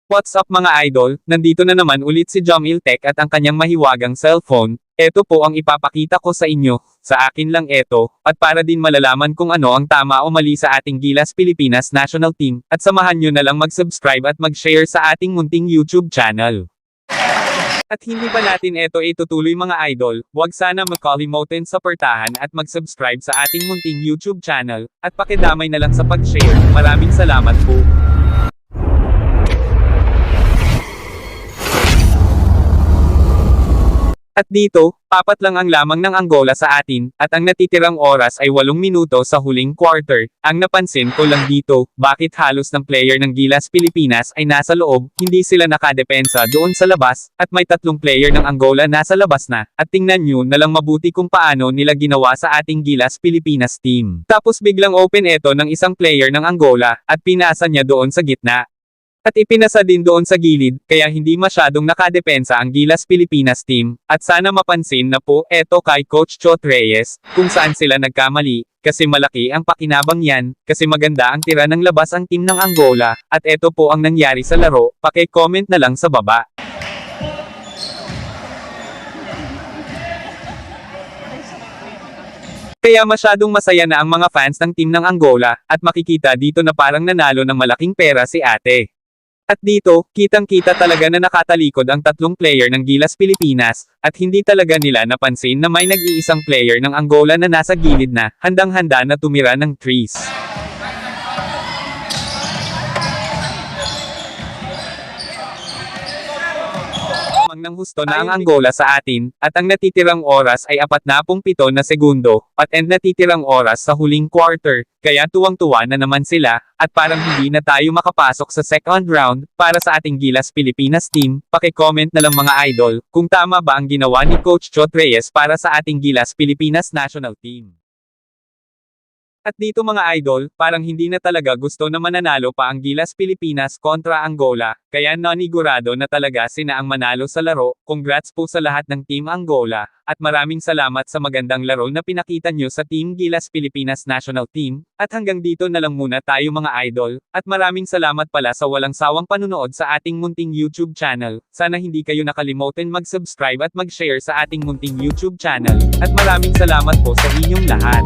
What's up mga idol, nandito na naman ulit si Jomil Tech at ang kanyang mahiwagang cellphone. Eto po ang ipapakita ko sa inyo, sa akin lang eto, at para din malalaman kung ano ang tama o mali sa ating Gilas Pilipinas National Team, at samahan nyo na lang mag-subscribe at mag-share sa ating munting YouTube channel. At hindi pa natin eto itutuloy mga idol, huwag sana makalimutan sa portahan at mag-subscribe sa ating munting YouTube channel, at pakidamay na lang sa pag-share. Maraming salamat po. At dito, 4 lang ang lamang ng Angola sa atin, at ang natitirang oras ay 8 minuto sa huling quarter. Ang napansin ko lang dito, bakit halos ng player ng Gilas Pilipinas ay nasa loob, hindi sila nakadepensa doon sa labas, at may 3 player ng Angola nasa labas na, at tingnan nyo na lang mabuti kung paano nila ginawa sa ating Gilas Pilipinas team. Tapos biglang open eto ng isang player ng Angola, at pinasa niya doon sa gitna. At ipinasa din doon sa gilid, kaya hindi masyadong nakadepensa ang Gilas Pilipinas team, at sana mapansin na po, eto kay Coach Chot Reyes, kung saan sila nagkamali, kasi malaki ang pakinabang yan, kasi maganda ang tira ng labas ang team ng Angola, at eto po ang nangyari sa laro, paki-comment na lang sa baba. Kaya masyadong masaya na ang mga fans ng team ng Angola, at makikita dito na parang nanalo ng malaking pera si ate. At dito, kitang-kita talaga na nakatalikod ang 3 player ng Gilas Pilipinas, at hindi talaga nila napansin na may nag-iisang player ng Angola na nasa gilid na, handang-handa na tumira ng trees. Ng husto na ang Angola sa atin, at ang natitirang oras ay 47 na segundo, at natitirang oras sa huling quarter, kaya tuwang-tuwa na naman sila, at parang hindi na tayo makapasok sa second round, para sa ating Gilas Pilipinas team. Paki-comment na lang mga idol, kung tama ba ang ginawa ni Coach Chot Reyes para sa ating Gilas Pilipinas National Team. At dito mga idol, parang hindi na talaga gusto na mananalo pa ang Gilas Pilipinas kontra Angola, kaya nanigurado na talaga sina ang manalo sa laro. Congrats po sa lahat ng Team Angola, at maraming salamat sa magandang laro na pinakita nyo sa Team Gilas Pilipinas National Team, at hanggang dito na lang muna tayo mga idol, at maraming salamat pala sa walang sawang panunood sa ating munting YouTube channel. Sana hindi kayo nakalimutan mag-subscribe at mag-share sa ating munting YouTube channel, at maraming salamat po sa inyong lahat.